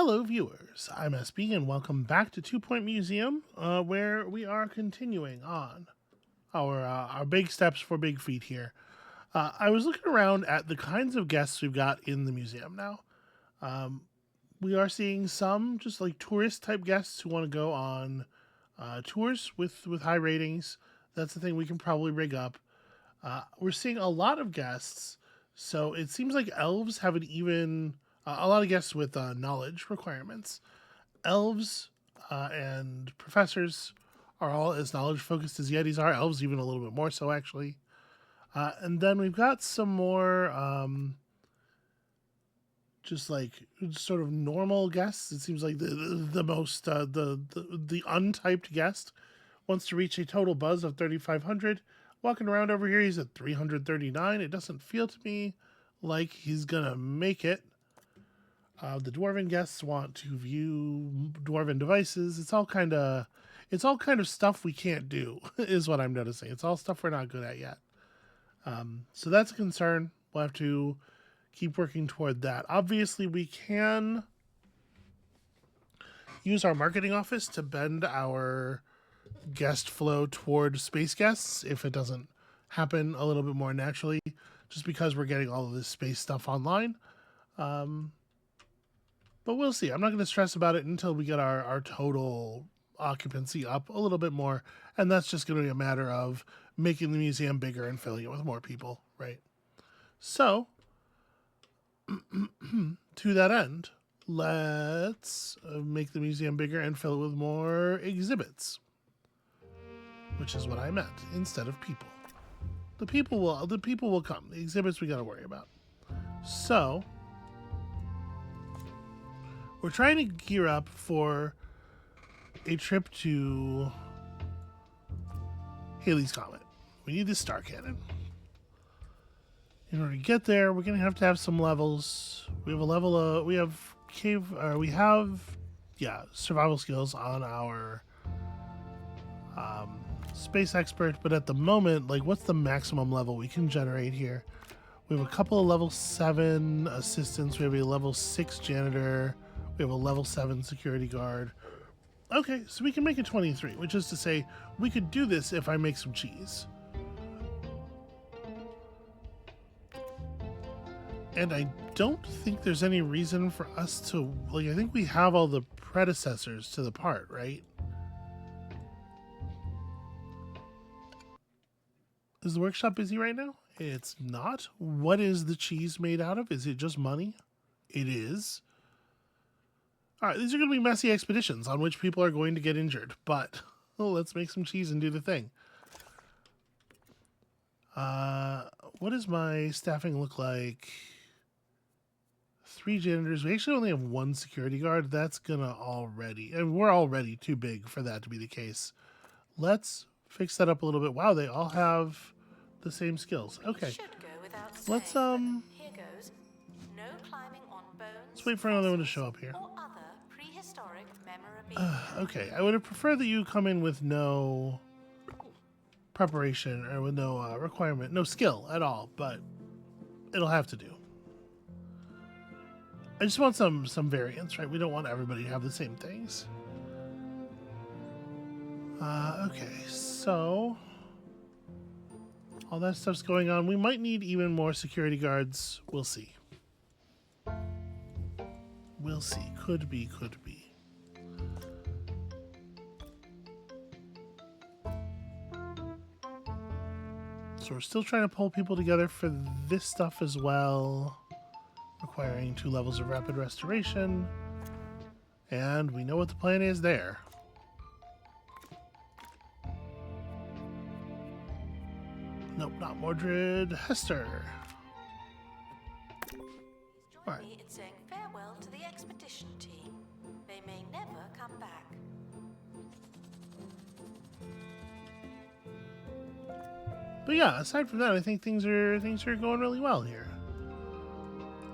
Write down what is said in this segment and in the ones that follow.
Hello, viewers. I'm SB, and welcome back to 2 Point Museum, where we are continuing on our big steps for big feet here. I was looking around at the kinds of guests we've got in the museum now. We are seeing some just like tourist type guests who want to go on tours with high ratings. That's the thing we can probably rig up. We're seeing a lot of guests, so it seems like elves have an even a lot of guests with knowledge requirements. Elves and professors are all as knowledge focused as Yetis are. Elves even a little bit more so, actually. And then we've got some more just like sort of normal guests. It seems like the most the untyped guest wants to reach a total buzz of 3,500. Walking around over here, he's at 339. It doesn't feel to me like he's gonna make it. The dwarven guests want to view dwarven devices. It's all kind of stuff we can't do, is what I'm noticing. It's all stuff we're not good at yet. So that's a concern. We'll have to keep working toward that. Obviously, we can use our marketing office to bend our guest flow toward space guests if it doesn't happen a little bit more naturally, just because we're getting all of this space stuff online. But we'll see. I'm not going to stress about it until we get our total occupancy up a little bit more. And that's just going to be a matter of making the museum bigger and filling it with more people, right? So, to that end, let's make the museum bigger and fill it with more exhibits. Which is what I meant, instead of people. The people will come. The exhibits we got to worry about. So, we're trying to gear up for a trip to Halley's Comet. We need this star cannon. In order to get there, we're going to have some levels. We have a level we have survival skills on our space expert, but at the moment, like, what's the maximum level we can generate here? We have a couple of level 7 assistants. We have a level 6 janitor. We have a level 7 security guard. Okay, so we can make it 23, which is to say we could do this if I make some cheese. And I don't think there's any reason for us to, like, I think we have all the predecessors to the part, right? Is the workshop busy right now? It's not. What is the cheese made out of? Is it just money? It is. All right, these are going to be messy expeditions on which people are going to get injured, but let's make some cheese and do the thing. What does my staffing look like? 3 janitors. We actually only have 1 security guard. That's gonna and we're already too big for that to be the case. Let's fix that up a little bit. Wow, they all have the same skills. Okay. Let's Here goes. No climbing on bones. Let's wait for another one to show up here. Okay, I would have preferred that you come in with no preparation or with no requirement, no skill at all, but it'll have to do. I just want some variance, right? We don't want everybody to have the same things. Okay, so all that stuff's going on. We might need even more security guards. We'll see. We'll see. Could be. So we're still trying to pull people together for this stuff as well, requiring 2 levels of rapid restoration. And we know what the plan is there. Nope, not Mordred. Hester. Join me in saying farewell to the expedition team. They may never come back. But yeah, aside from that, I think things are going really well here.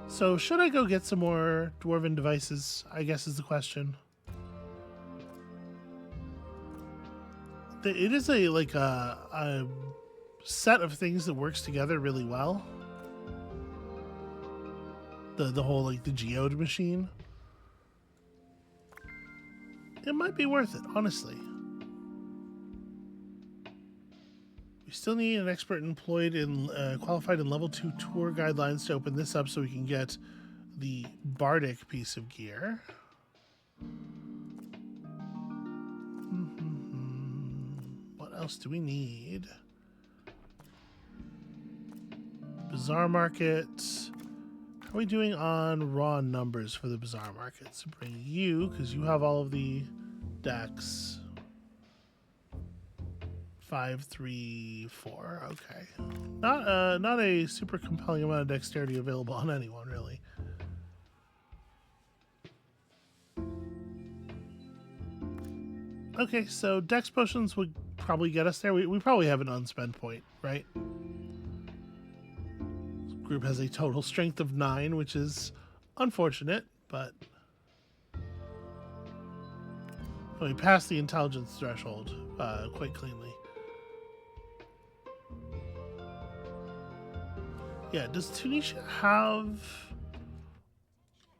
So should I go get some more dwarven devices, I guess is the question. It is a set of things that works together really well. The whole, like, the geode machine. it might be worth it, honestly. We still need an expert employed in qualified in level 2 tour guidelines to open this up so we can get the bardic piece of gear. What else do we need? Bazaar market. How are we doing on raw numbers for the bazaar market? So bring you, because you have all of the decks. 5, 3, 4. Okay, not a super compelling amount of dexterity available on anyone, really. Okay, so dex potions would probably get us there. We probably have an unspent point, right? This group has a total strength of 9, which is unfortunate, but we passed the intelligence threshold quite cleanly. Yeah, does Tunisia have...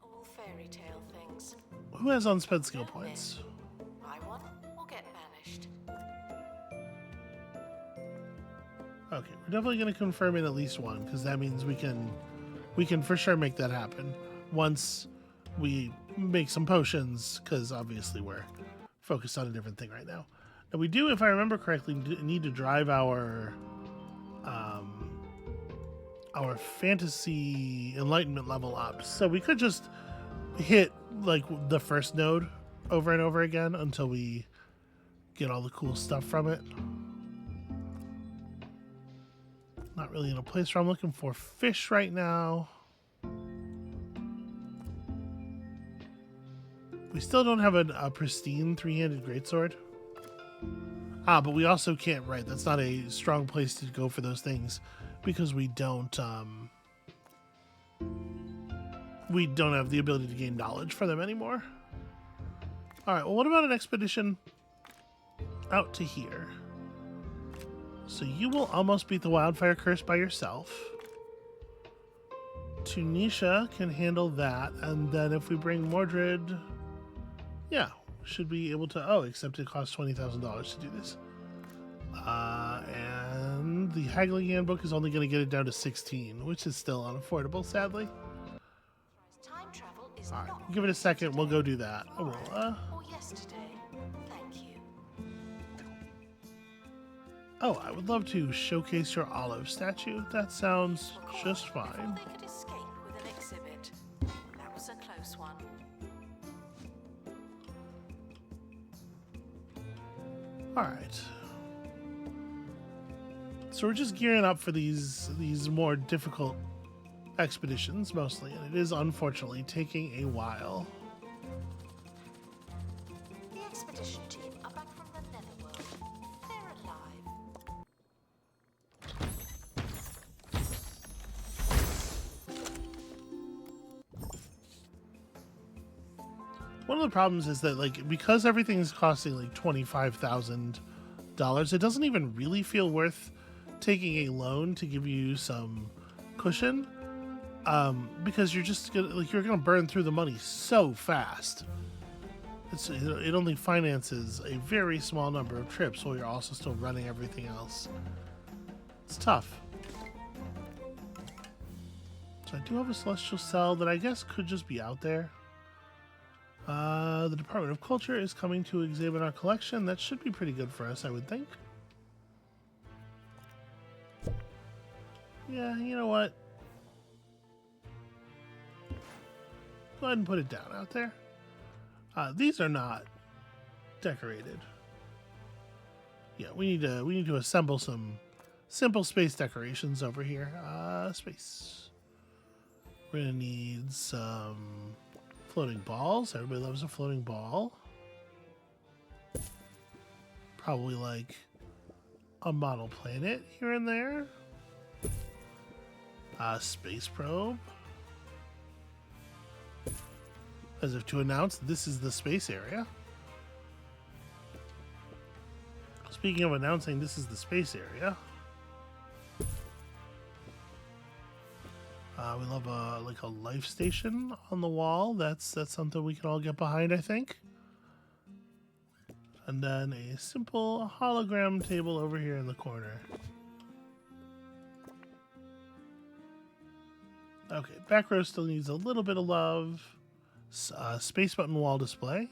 All fairy tale things. Who has unspent skill points? Buy one or get banished. Okay, we're definitely going to confirm in at least one, because that means we can for sure make that happen once we make some potions, because obviously we're focused on a different thing right now. Now we do, if I remember correctly, need to drive our fantasy enlightenment level up. So we could just hit like the first node over and over again until we get all the cool stuff from it. Not really in a place where I'm looking for fish right now. We still don't have a pristine three-handed greatsword. But we also can't, right, that's not a strong place to go for those things because we don't have the ability to gain knowledge for them anymore. All right, well, what about an expedition out to here? So you will almost beat the wildfire curse by yourself. Tunisia can handle that, and then if we bring Mordred, yeah, should be able to... Oh, except it costs $20,000 to do this. And the Haggling Handbook is only going to get it down to 16, which is still unaffordable, sadly. Time travel is All right, not give it a second. We'll go do that. Oh, tomorrow well, or yesterday. Thank you. oh, I would love to showcase your olive statue. That sounds just Before fine. they could escape with an exhibit. That was a close one. All right. So we're just gearing up for these more difficult expeditions, mostly, and it is unfortunately taking a while. The expedition team are back from the Netherworld. They're alive. One of the problems is that, like, because everything's costing like $25,000, it doesn't even really feel worth taking a loan to give you some cushion, because you're just gonna burn through the money so fast. It only finances a very small number of trips while you're also still running everything else. It's tough. So I do have a celestial cell that I guess could just be out there. The Department of Culture is coming to examine our collection. That should be pretty good for us, I would think. Yeah, you know what? Go ahead and put it down out there. These are not decorated. Yeah, we need to assemble some simple space decorations over here. Space. We're gonna need some floating balls. Everybody loves a floating ball. Probably like a model planet here and there. Space probe. As if to announce this is the space area. Speaking of announcing this is the space area. We love a life station on the wall. That's something we can all get behind, I think. And then a simple hologram table over here in the corner. Okay, back row still needs a little bit of love. Space button wall display.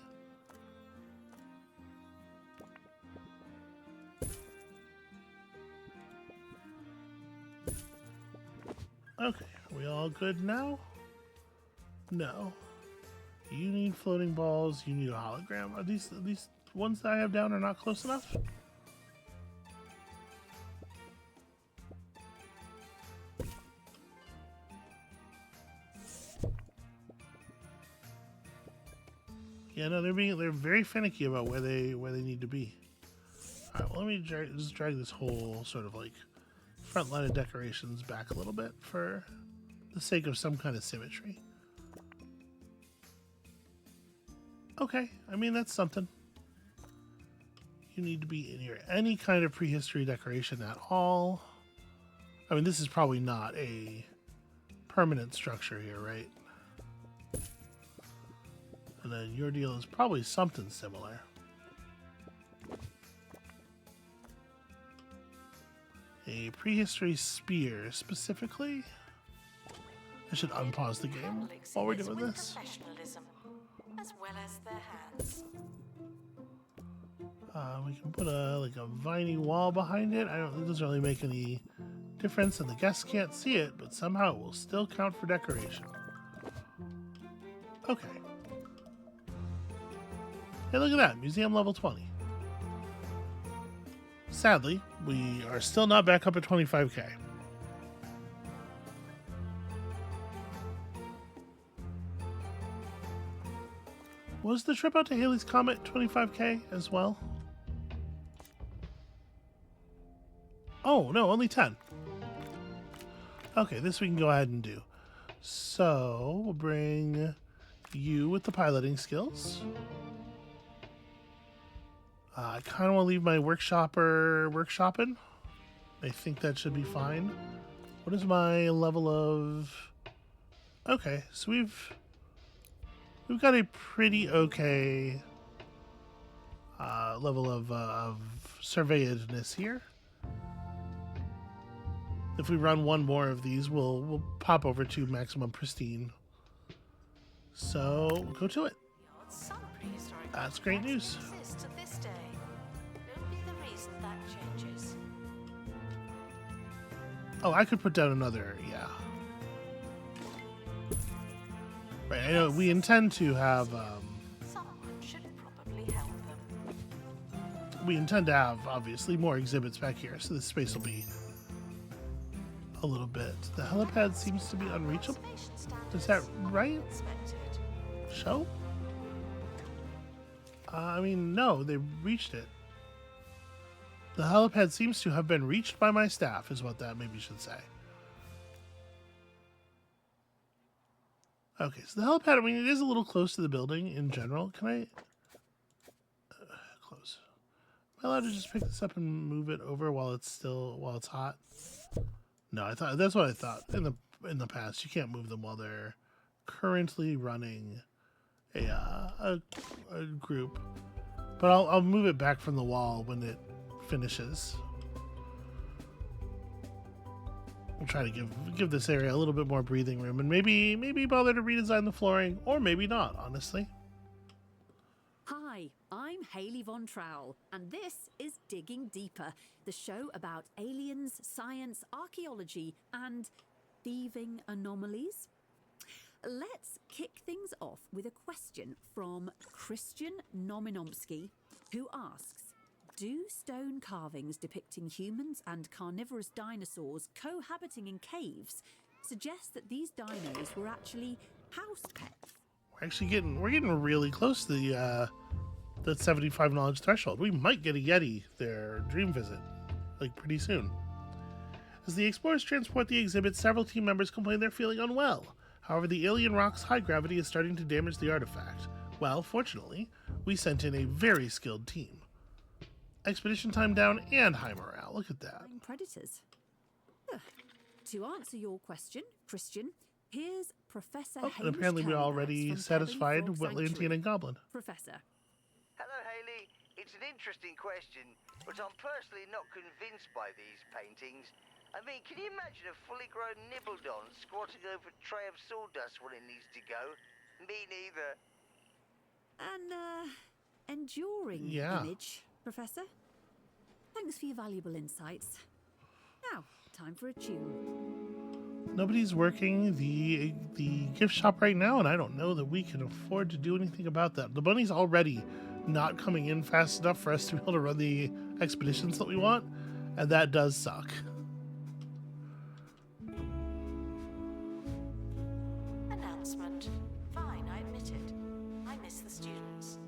Okay, are we all good now? No. You need floating balls, you need a hologram. Are these ones that I have down are not close enough? Yeah, no, they're very finicky about where they need to be. All right, well, let me just drag this whole sort of like front line of decorations back a little bit for the sake of some kind of symmetry. Okay, I mean, that's something. You need to be in here. Any kind of prehistory decoration at all. I mean, this is probably not a permanent structure here, right? And then your deal is probably something similar. A prehistory spear, specifically. I should unpause the game while we're doing this. As well as their hands. We can put a viney wall behind it. It doesn't really make any difference, and the guests can't see it, but somehow it will still count for decoration. Okay. Hey, look at that, museum level 20. Sadly, we are still not back up at 25k. Was the trip out to Halley's Comet 25k as well? Oh, no, only 10. Okay, this we can go ahead and do. So, we'll bring you with the piloting skills. I kind of want to leave my workshopper workshopping. I think that should be fine. What is my level of... Okay, so we've got a pretty okay level of surveyedness here. If we run one more of these, we'll pop over to maximum pristine. So go to it. That's great news. To this day. Don't be the reason that changes. Oh, I could put down another, yeah. Right, I know we intend to have. Someone should probably help them. We intend to have obviously more exhibits back here, so this space will be a little bit. The helipad seems to be unreachable. Is that right? Show? I mean, no, they reached it. The helipad seems to have been reached by my staff, is what that maybe should say. Okay, so the helipad, I mean, it is a little close to the building in general. Can I... close. Am I allowed to just pick this up and move it over while it's hot? No, that's what I thought. In the past, you can't move them while they're currently running a group. But I'll move it back from the wall when it finishes. We'll try to give this area a little bit more breathing room, and maybe bother to redesign the flooring, or maybe not, honestly. Hi, I'm Hayley Von Trowell, and this is Digging Deeper, the show about aliens, science, archaeology, and thieving anomalies. Let's kick things off with a question from Christian Nominomsky, who asks, do stone carvings depicting humans and carnivorous dinosaurs cohabiting in caves suggest that these dinos were actually house pets? We're getting really close to the 75 knowledge threshold. We might get a Yeti their dream visit, like pretty soon. As the explorers transport the exhibit, several team members complain they're feeling unwell. However, the alien rock's high gravity is starting to damage the artifact. Well, fortunately, we sent in a very skilled team. Expedition time down and high morale. Look at that. Predators. To answer your question, Christian, here's Professor And Hamish apparently we Kellogg already from satisfied Pebble Frog Wetlandian Sanctuary. and Goblin. Professor. Hello, Hayley. It's an interesting question, but I'm personally not convinced by these paintings. I mean, can you imagine a fully grown Nibbledon squatting over a tray of sawdust when it needs to go? Me neither. An enduring Yeah. image, Professor. Thanks for your valuable insights. Now, time for a tune. Nobody's working the gift shop right now, and I don't know that we can afford to do anything about that. The money's already not coming in fast enough for us to be able to run the expeditions that we want, and that does suck. Announcement. Fine, I admit it. I miss the students.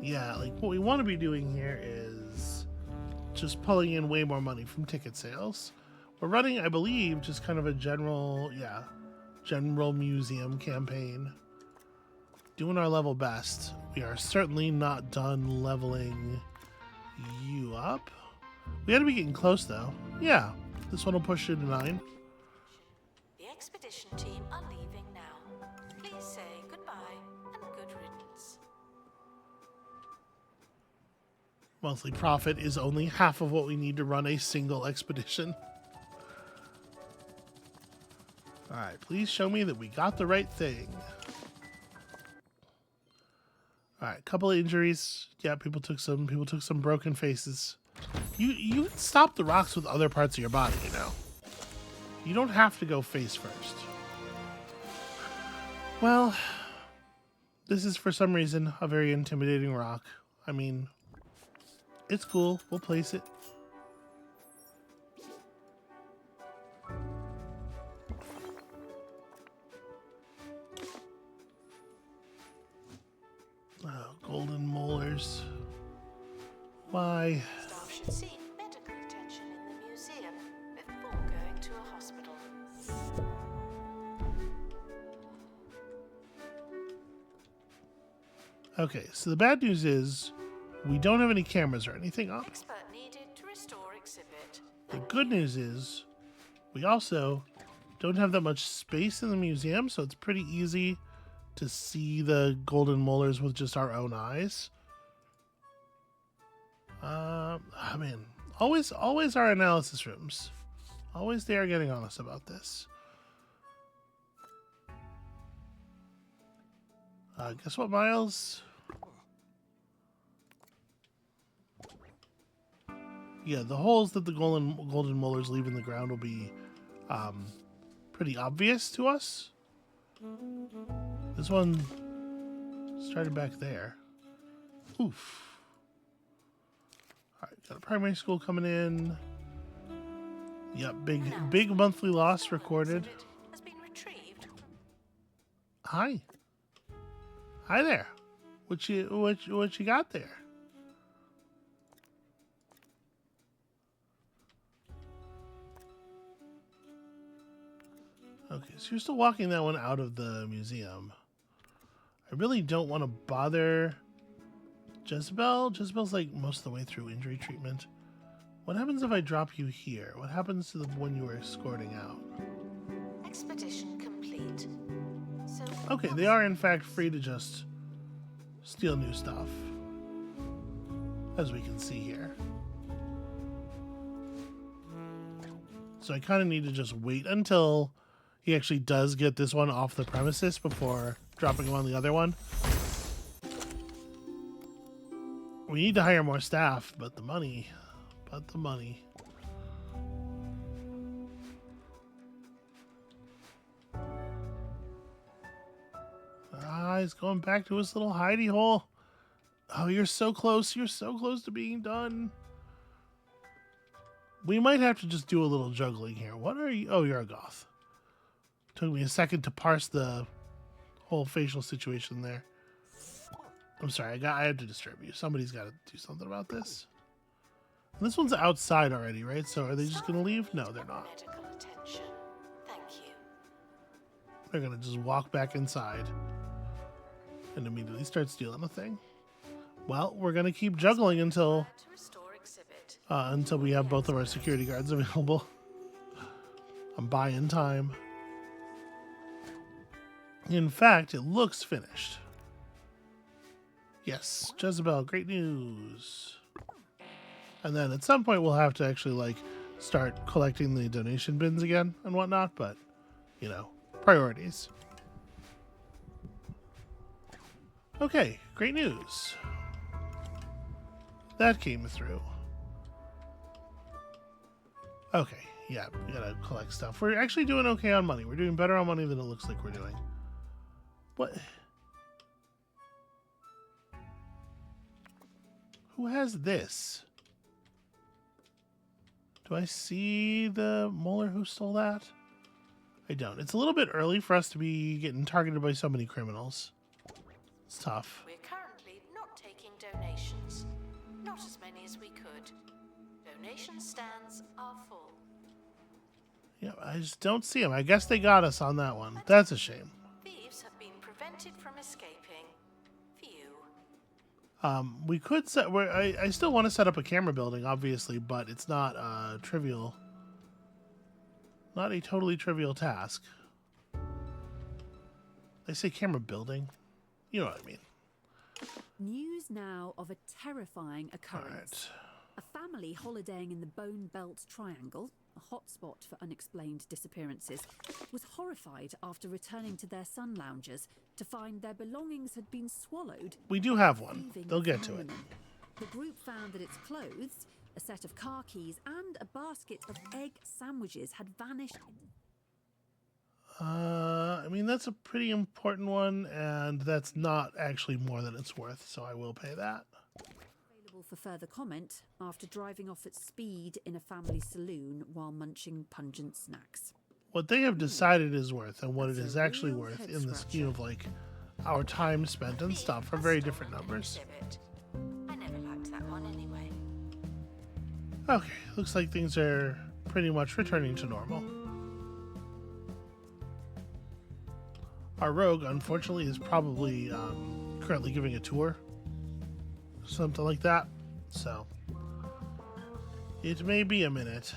Yeah, like what we want to be doing here is just pulling in way more money from ticket sales. We're running, I believe, just kind of a general museum campaign. Doing our level best. We are certainly not done leveling you up. We gotta be getting close though. Yeah, this one will push you to 9. The expedition team are leaving now. Please say goodbye and good riddance. Monthly profit is only half of what we need to run a single expedition. Alright, please show me that we got the right thing. Alright, couple of injuries. Yeah, people took some broken faces. You can stop the rocks with other parts of your body, you know. You don't have to go face first. Well, this is for some reason a very intimidating rock. I mean, it's cool. We'll place it. Oh, golden molars. Why? Staff should seek medical attention in the museum before going to a hospital. Okay, so the bad news is we don't have any cameras or anything up. Expert needed to restore exhibit. The good news is we also don't have that much space in the museum, so it's pretty easy to see the golden molars with just our own eyes. I mean, always our analysis rooms. Always they are getting on us about this. Guess what, Miles? Yeah, the holes that the golden molars leave in the ground will be pretty obvious to us. This one started back there. Oof. Alright, got a primary school coming in. Yep, big monthly loss recorded. Exhibit has been retrieved. Hi. Hi there. What you got there? Okay, so you're still walking that one out of the museum. I really don't want to bother Jezebel. Jezebel's like most of the way through injury treatment. What happens if I drop you here? What happens to the one you were escorting out? Expedition complete. So Okay, they are in fact free to just steal new stuff, as we can see here. So I kind of need to just wait until he actually does get this one off the premises before dropping him on the other one. We need to hire more staff, but the money. Ah, he's going back to his little hidey hole. Oh, you're so close. You're so close to being done. We might have to just do a little juggling here. What are you? Oh, you're a goth. Took me a second to parse the whole facial situation there. I'm sorry, I had to disturb you. Somebody's got to do something about this. And this one's outside already, right? So are they just going to leave? No, they're not. medical attention. Thank you. They're going to just walk back inside and immediately start stealing the thing. Well, we're going to keep juggling until To restore exhibit. we have both of our security guards available. I'm buying time. In fact, it looks finished. Yes, Jezebel, great news. And then at some point we'll have to actually like start collecting the donation bins again and whatnot, but you know, priorities. Okay, great news. That came through. Okay, yeah, we gotta collect stuff. We're actually doing okay on money. We're doing better on money than it looks like we're doing. What? Who has this? Do I see the molar who stole that? I don't. It's a little bit early for us to be getting targeted by so many criminals. It's tough. We're currently not taking donations. Not as many as we could. Donation stands are full. Yeah, I just don't see them. I guess they got us on that one. That's a shame. Thieves have been prevented from escaping. Phew. We could set. I still want to set up a camera building, obviously, but it's not trivial. Not a totally trivial task. They say camera building. You know what I mean. News now of a terrifying occurrence. A family holidaying in the Bone Belt Triangle, a hotspot for unexplained disappearances, was horrified after returning to their sun loungers to find their belongings had been swallowed. We do have one. Leaving They'll get to it. Harriman. The group found that its clothes, a set of car keys, and a basket of egg sandwiches had vanished. I mean, that's a pretty important one, and that's not actually more than it's worth, so I will pay that. Available for further comment after driving off at speed in a family saloon while munching pungent snacks. What they have decided is worth and what it That's is a actually real worth head in the scheme scratcher. of, like, our time spent and stuff are very different numbers. Exhibit. I never liked that one anyway. Okay, looks like things are pretty much returning to normal. Our rogue, unfortunately, is probably currently giving a tour. Something like that. So, it may be a minute.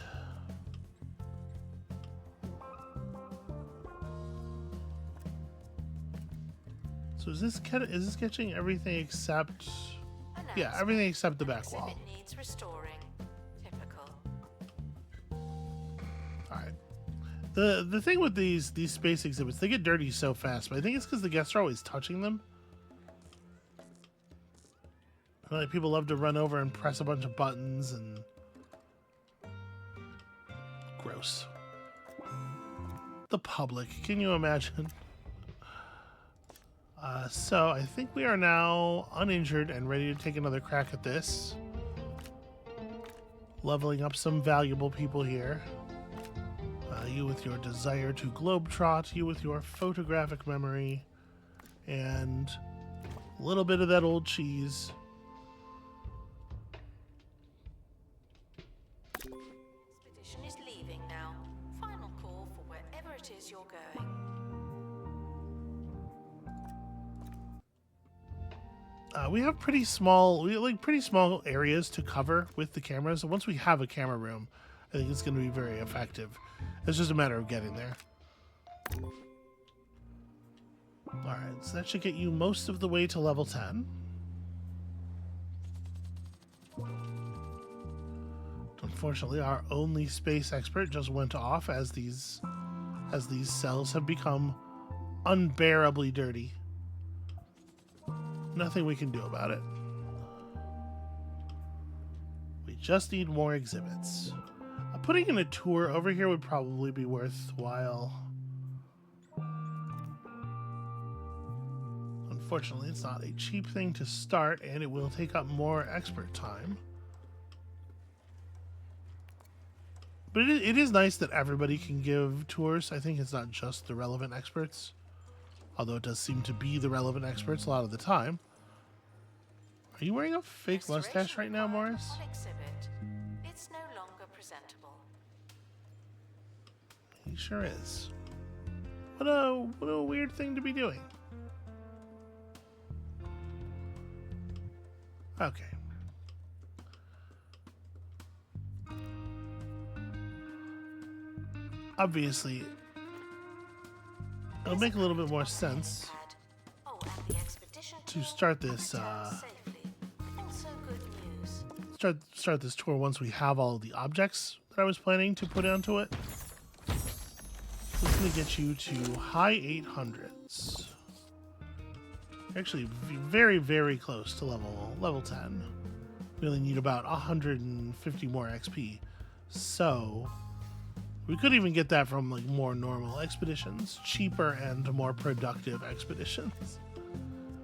So is this catching everything except... Yeah, everything except the back wall. Exhibit needs restoring. Typical. Alright. The thing with these space exhibits, they get dirty so fast, but I think it's because the guests are always touching them. Like, people love to run over and press a bunch of buttons and... Gross. The public, can you imagine? So I think we are now uninjured and ready to take another crack at this. Leveling up some valuable people here. You with your desire to globetrot, you with your photographic memory, and a little bit of that old cheese. Expedition is leaving now. Final call for wherever it is you're going. We have pretty small areas to cover with the cameras. Once we have a camera room, I think it's going to be very effective. It's just a matter of getting there. Alright, so that should get you most of the way to level 10. Unfortunately, our only space expert just went off as these cells have become unbearably dirty. Nothing we can do about it. We just need more exhibits. Putting in a tour over here would probably be worthwhile. Unfortunately, it's not a cheap thing to start, and it will take up more expert time. But it is nice that everybody can give tours. I think it's not just the relevant experts. Although it does seem to be the relevant experts a lot of the time. Are you wearing a fake mustache right now, Morris? On exhibit. It's no longer presentable. He sure is. What a weird thing to be doing. Okay. Obviously, it'll make a little bit more sense. Oh, and the expedition to start this Return safely. Also good news. start this tour once we have all of the objects that I was planning to put onto it. This is going to get you to high 800s. Actually, very, very close to level 10. We only need about 150 more XP. So we could even get that from like more normal expeditions, cheaper and more productive expeditions.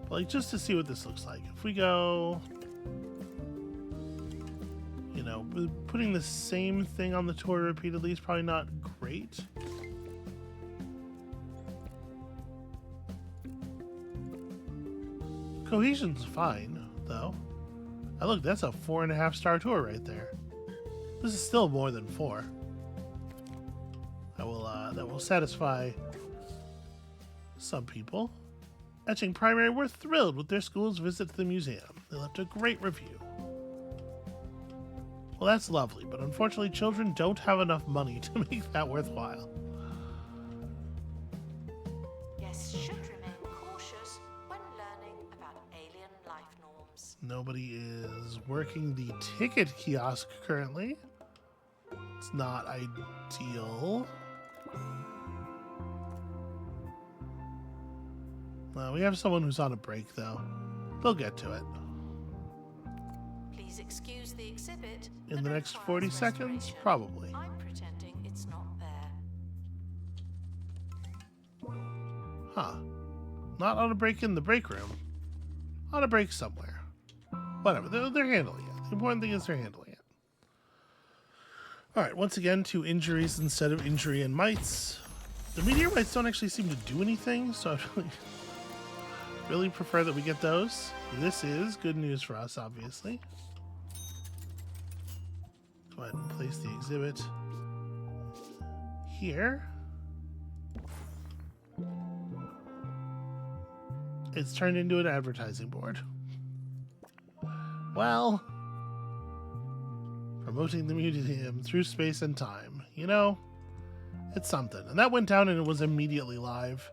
But like just to see what this looks like. If we go, you know, putting the same thing on the tour repeatedly is probably not great. Cohesion's fine, though. Look, that's a 4.5-star tour right there. This is still more than 4. That will satisfy some people. Etching Primary were thrilled with their school's visit to the museum. They left a great review. Well, that's lovely, but unfortunately children don't have enough money to make that worthwhile. Guests should remain cautious when learning about alien life norms. Nobody is working the ticket kiosk currently. It's not ideal. We have someone who's on a break, though. They'll get to it. Please excuse the exhibit. In that the next requires 40 seconds? restoration. Probably. I'm pretending it's not there. Huh. Not on a break in the break room. On a break somewhere. Whatever. They're handling it. The important thing is they're handling it. Alright, once again, 2 injuries instead of injury and mites. The meteorites don't actually seem to do anything, so I really prefer that we get those. This is good news for us, obviously. Go ahead and place the exhibit here. It's turned into an advertising board. Well, promoting the museum through space and time. You know, it's something. And that went down and it was immediately live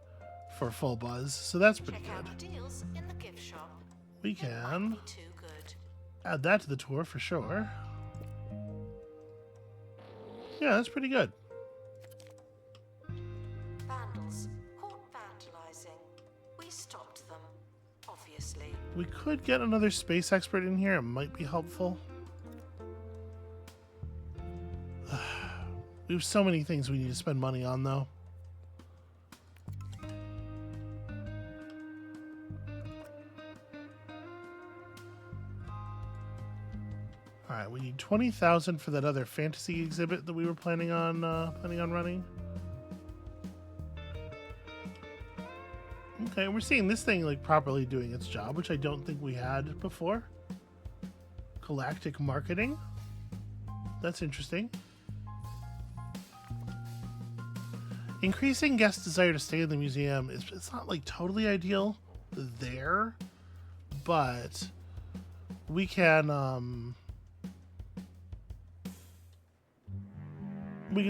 for full buzz, so that's pretty Check out good. the deals in the gift shop. We It might can be too good. add that to the tour for sure. Yeah, that's pretty good. Vandals caught vandalizing. We stopped them, obviously. We could get another space expert in here. It might be helpful. We have so many things we need to spend money on, though. All right, we need 20,000 for that other fantasy exhibit that we were planning on running. Okay, we're seeing this thing like properly doing its job, which I don't think we had before. Galactic marketing. That's interesting. Increasing guest desire to stay in the museum is it's not like totally ideal there, but we can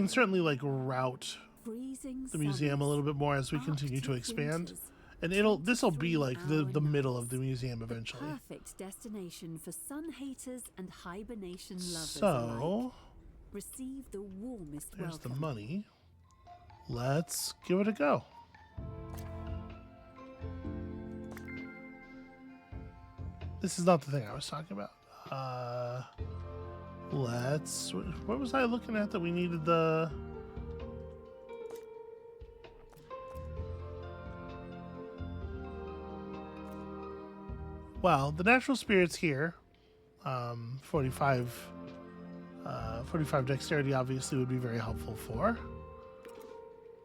certainly like route the museum a little bit more as we continue to expand. And this'll be like the middle of the museum eventually. Perfect destination for sun haters and hibernation lovers So alike. Receive the warmest there's the welcome. money. Let's give it a go. This is not the thing I was talking about. What was I looking at that we needed the... Well, the natural spirits here, 45 dexterity obviously would be very helpful for.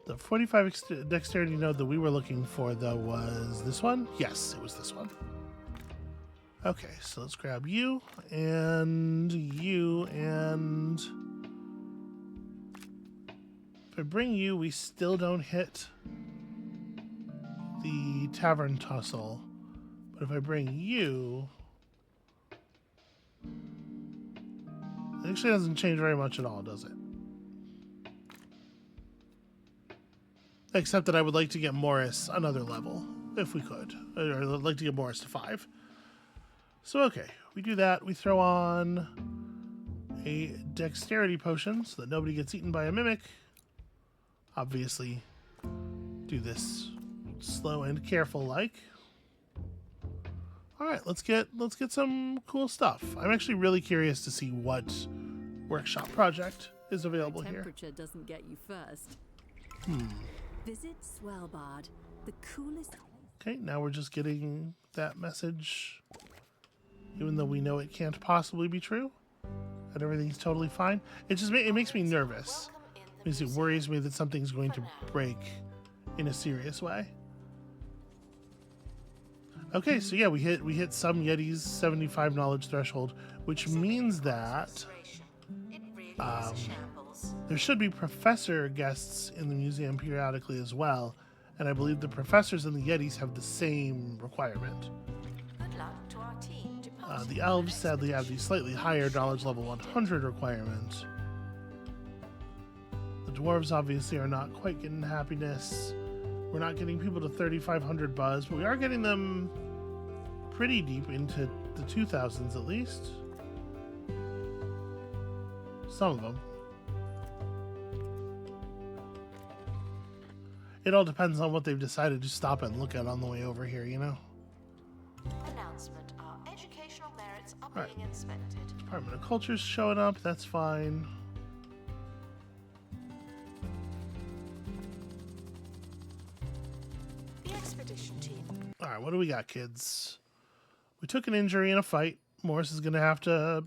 The 45 dexterity node that we were looking for, though, was this one? Yes, it was this one. Okay, so let's grab you, and if I bring you, we still don't hit the tavern tussle. But if I bring you, it actually doesn't change very much at all, does it? Except that I would like to get Morris another level. if we could. Or I'd like to get Morris to 5. So, okay, we do that. We throw on a dexterity potion so that nobody gets eaten by a mimic. Obviously, do this slow and careful like. All right, let's get some cool stuff. I'm actually really curious to see what workshop project is available here. Temperature doesn't get you first. Visit Swellbard, the coolest. Okay, now we're just getting that message, even though we know it can't possibly be true, that everything's totally fine. It just it makes me nervous because it worries me that something's going to break in a serious way. Okay, so yeah, we hit some Yeti's 75 knowledge threshold, which means that there should be professor guests in the museum periodically as well, and I believe the professors and the Yetis have the same requirement. Good luck to our team. The elves sadly have the slightly higher knowledge level 100 requirement. The dwarves obviously are not quite getting happiness. We're not getting people to 3,500 buzz, but we are getting them pretty deep into the 2,000s at least. Some of them. It all depends on what they've decided to stop and look at on the way over here, you know? Announcement. Our educational merits are Right. being inspected. Department of Culture's showing up, that's fine. The expedition team. Alright, what do we got, kids? We took an injury in a fight. Morris is gonna have to...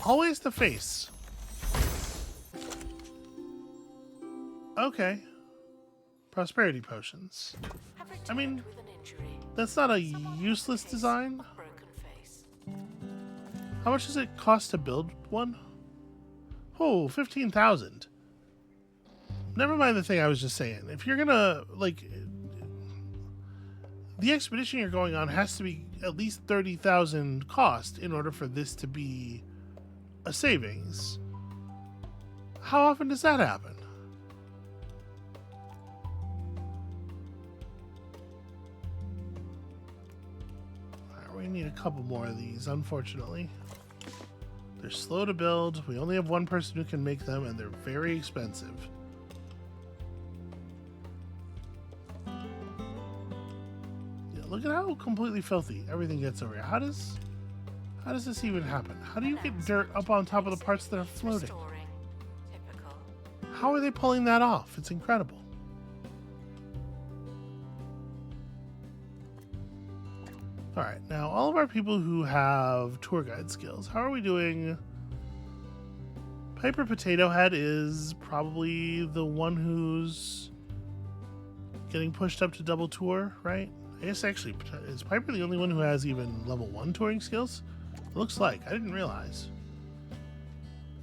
Always the face. Okay. Prosperity potions. Have I mean, returned with an injury. that's not a Somewhat useless case design. of broken face. How much does it cost to build one? Oh, 15,000. Never mind the thing I was just saying. If you're gonna, like... The expedition you're going on has to be at least 30,000 cost in order for this to be a savings. How often does that happen? Alright, we need a couple more of these, unfortunately. They're slow to build. We only have one person who can make them, and they're very expensive. Yeah, look at how completely filthy everything gets over here. How does this even happen? How do you get dirt up on top of the parts that are floating? Restoring. Typical. How are they pulling that off? It's incredible. All right, now all of our people who have tour guide skills, how are we doing? Piper Potato Head is probably the one who's getting pushed up to double tour, right? I guess actually, is Piper the only one who has even level 1 touring skills? It looks like. I didn't realize.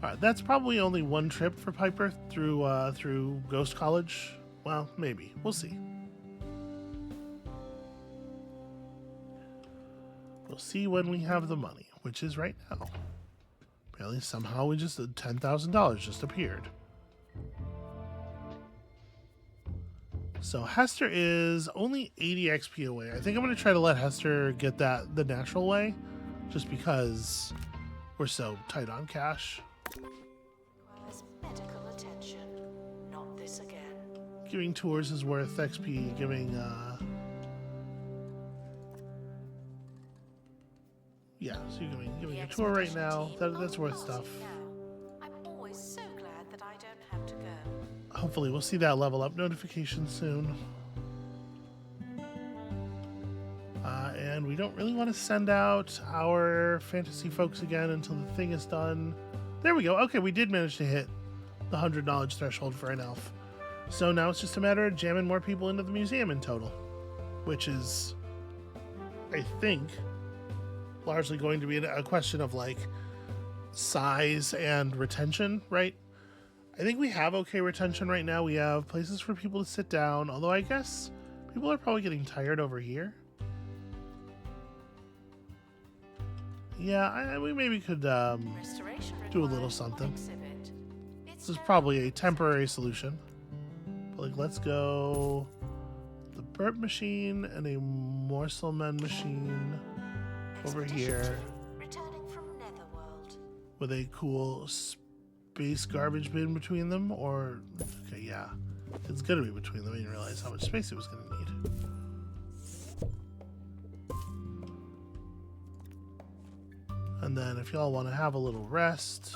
All right, that's probably only one trip for Piper through Ghost College. Well, maybe. We'll see. We'll see when we have the money, which is right now. Apparently, somehow we just $10,000 just appeared. So Hester is only 80 XP away. I think I'm going to try to let Hester get that the natural way, just because we're so tight on cash. Requires medical attention. Not this again. Giving tours is worth XP. Yeah, so you're giving a tour right now. That's worth stuff. Now. I'm always so glad that I don't have to go. Hopefully we'll see that level up notification soon. And we don't really want to send out our fantasy folks again until the thing is done. There we go. Okay, we did manage to hit the 100 knowledge threshold for an elf. So now it's just a matter of jamming more people into the museum in total, which is, I think, largely going to be a question of like size and retention, right? I think we have okay retention right now. We have places for people to sit down, although I guess people are probably getting tired over here. Yeah, we maybe could do a little something. This is probably a temporary solution. But like, let's go the burp machine and a morsel men machine over Expedition here team returning from Netherworld. with a cool space garbage bin between them. Or, okay, yeah, it's gonna be between them. I didn't realize how much space it was gonna need. And then if y'all want to have a little rest,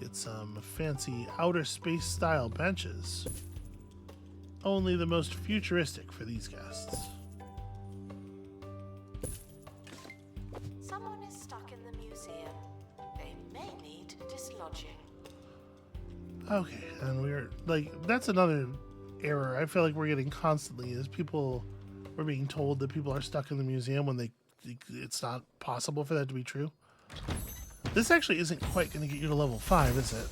get some fancy outer space style benches. Only the most futuristic for these guests. Someone is stuck in the museum. They may need dislodging. Okay, and we're like, that's another error I feel like we're getting constantly is we're being told that people are stuck in the museum when it's not possible for that to be true. This actually isn't quite going to get you to level 5, is it?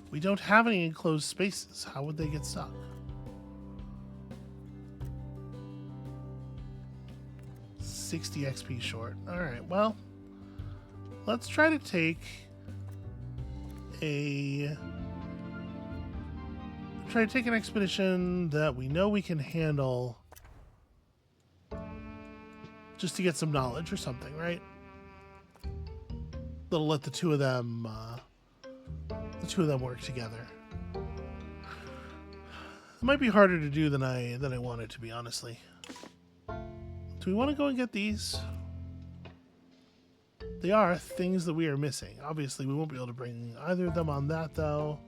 We don't have any enclosed spaces. How would they get stuck? $60 XP short. Alright, well, let's try to take an expedition that we know we can handle just to get some knowledge or something, right? That'll let the two of them work together. It might be harder to do than I want it to be, honestly. Do we want to go and get these? They are things that we are missing. Obviously, we won't be able to bring either of them on that, though.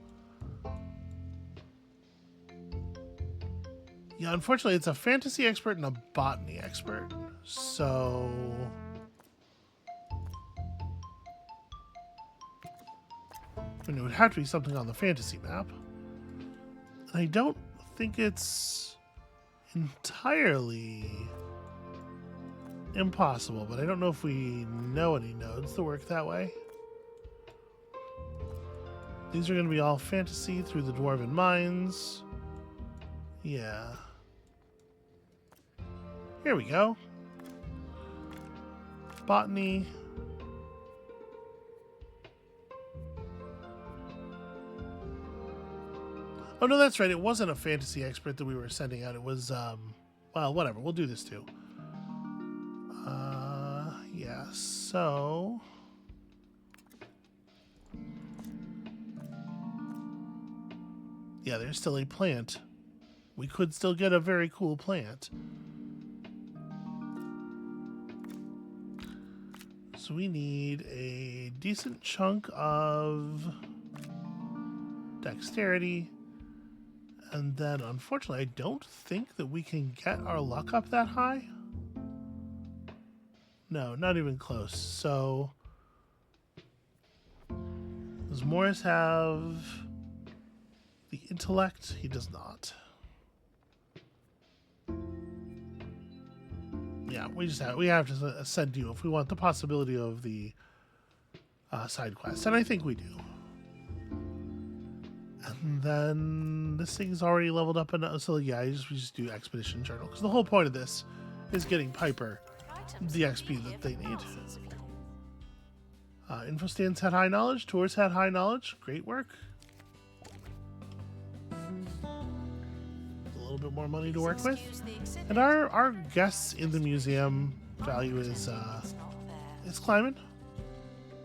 Yeah, unfortunately, it's a fantasy expert and a botany expert. So... I mean, it would have to be something on the fantasy map. And I don't think it's entirely impossible, but I don't know if we know any nodes that work that way. These are going to be all fantasy through the Dwarven Mines. Yeah. Here we go. Botany. Oh, no, that's right. It wasn't a fantasy expert that we were sending out. It was, well, whatever. We'll do this too. Yeah, so... Yeah, there's still a plant. We could still get a very cool plant. So we need a decent chunk of dexterity. And then, unfortunately, I don't think that we can get our luck up that high. No, not even close. So, does Morris have the intellect? He does not. Yeah, we have to send you if we want the possibility of the side quest, and I think we do. And then this thing's already leveled up enough, so yeah, we just do Expedition Journal, because the whole point of this is getting Piper the XP that they need. Info stands had high knowledge, tours had high knowledge. Great work. A little bit more money to work with. And our guests in the museum value is climbing.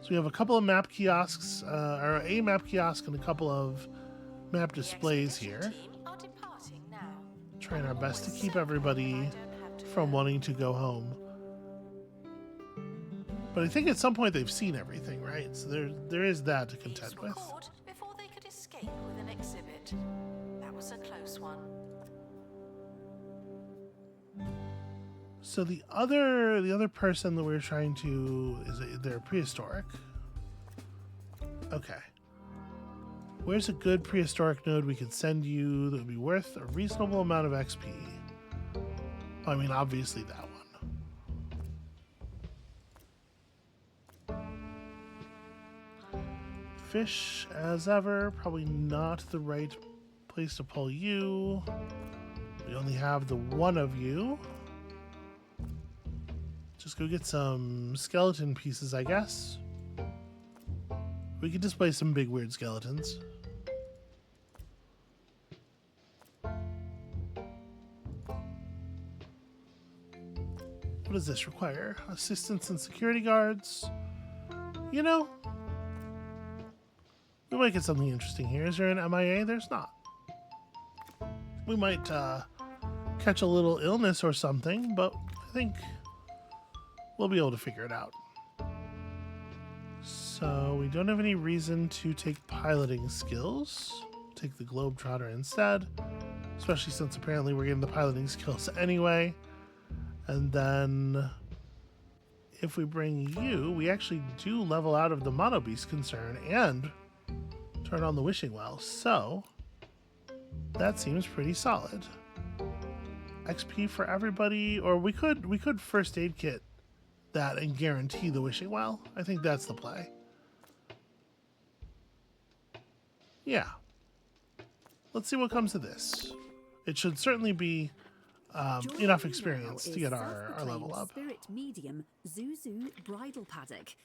So we have a couple of map kiosks, or a map kiosk and a couple of map displays here. Trying our best to keep everybody from wanting to go home. But I think at some point they've seen everything, right? So there is that to contend with. Before they could escape with an exhibit. That was a close one. So the other person that we're trying to they're prehistoric. Okay. Where's a good prehistoric node we could send you that would be worth a reasonable amount of XP? I mean, obviously that one. Fish, as ever, probably not the right place to pull you. We only have the one of you. Just go get some skeleton pieces, I guess. We could display some big weird skeletons. What does this require? Assistance and security guards. You know, we might get something interesting here. Is there an MIA? There's not. We might catch a little illness or something, but I think we'll be able to figure it out. So we don't have any reason to take piloting skills. Take the Globetrotter instead, especially since apparently we're getting the piloting skills anyway. And then if we bring you, we actually do level out of the Mono Beast concern and turn on the Wishing Well. So that seems pretty solid. XP for everybody, or we could first aid kit that and guarantee the Wishing Well. I think that's the play. Yeah. Let's see what comes of this. It should certainly be enough experience to get our level up. Spirit medium Zuzu Bridal Paddock.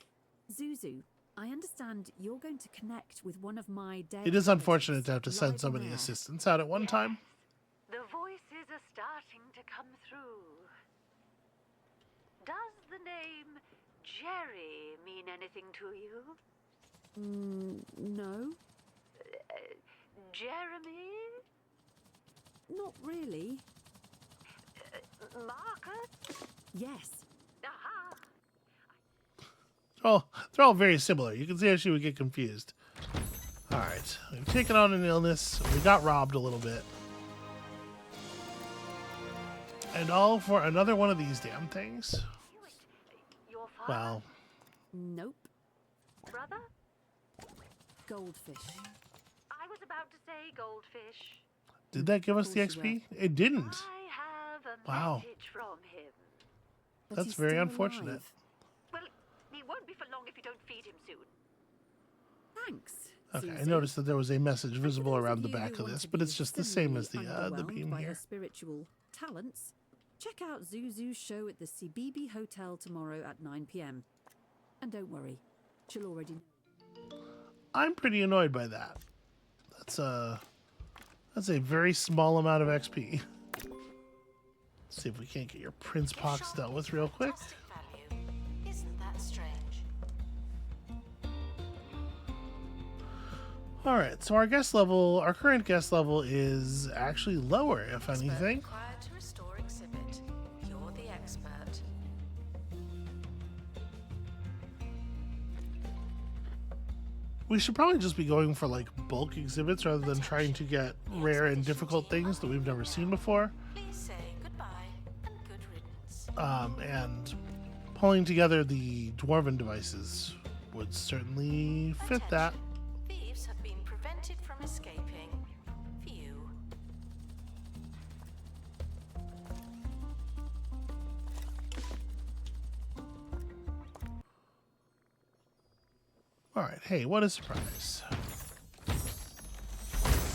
Zuzu, I understand you're going to connect with one of my dead. It is unfortunate to have to relatives send so live many there. assistants out at one time. The voices are starting to come through. Does the name Jerry mean anything to you? No, Jeremy? not really. Marcus? Yes. Aha! They're all very similar. You can see how she would get confused. Alright, we've taken on an illness. We got robbed a little bit. And all for another one of these damn things. Your father? Well, Nope. Brother? Goldfish. I was about to say goldfish. did that give us the XP? It didn't. I have a Wow. message from him. But That's he's very still unfortunate. alive. Well, he won't be for long if you don't feed him soon. Thanks. Okay, I Susie. noticed that there was a message And for visible those around the you who back of want this, to but be it's just the same as the similarly beam underwhelmed by her here. spiritual talents, check out Zuzu's show at the CBB Hotel tomorrow at 9 p.m. And don't worry, she'll already know. I'm pretty annoyed by that. That's a very small amount of XP. Let's see if we can't get your Prince Pox dealt with real quick. Fantastic value. Isn't that strange? Alright, so our current guest level is actually lower, if Expert anything. required to restore exhibit. You're the expert. We should probably just be going for like bulk exhibits rather than trying to get rare and difficult things that we've never seen before. Please say goodbye and good riddance. And pulling together the dwarven devices would certainly fit that. Thieves have been prevented from escaping. Phew. Alright, hey, what a surprise.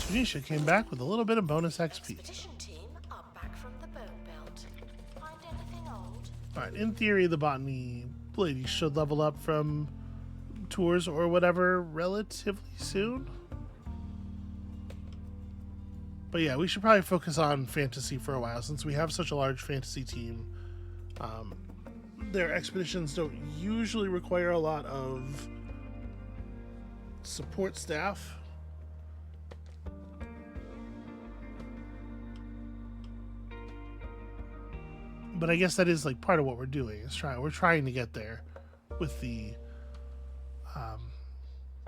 Tunisia came back with a little bit of bonus XP. Expedition team are back from the bone belt. Find anything old? Alright, in theory, the botany lady should level up from tours or whatever relatively soon. But yeah, we should probably focus on fantasy for a while since we have such a large fantasy team. Their expeditions don't usually require a lot of support staff. But I guess that is like part of what we're doing. We're trying to get there with the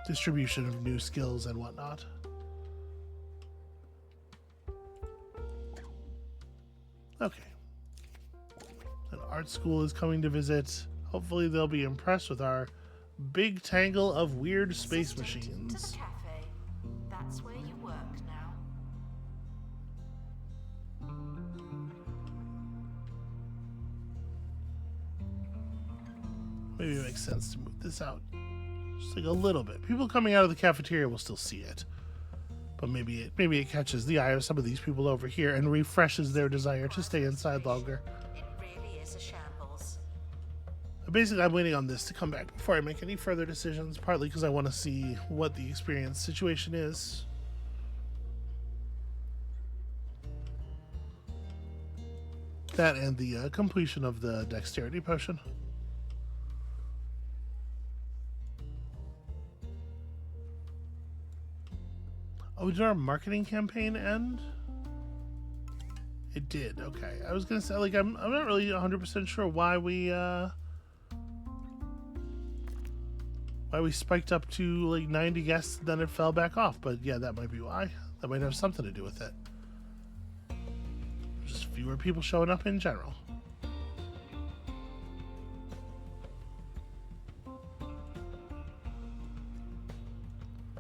distribution of new skills and whatnot. Okay. An art school is coming to visit. Hopefully they'll be impressed with our big tangle of weird space Assistant to machines. the cafe. That's where you work now. Maybe it makes sense to move this out just like a little bit. People coming out of the cafeteria will still see it, but maybe it catches the eye of some of these people over here and refreshes their desire to stay inside longer. It really is a shambles. I But basically, I'm waiting on this to come back before I make any further decisions, partly because I want to see what the experience situation is. That and the completion of the dexterity potion. Oh, did our marketing campaign end? It did. Okay, I was gonna say, like, I'm not really 100% sure why we spiked up to like 90 guests, then it fell back off. But yeah, that might be why. That might have something to do with it. Just fewer people showing up in general.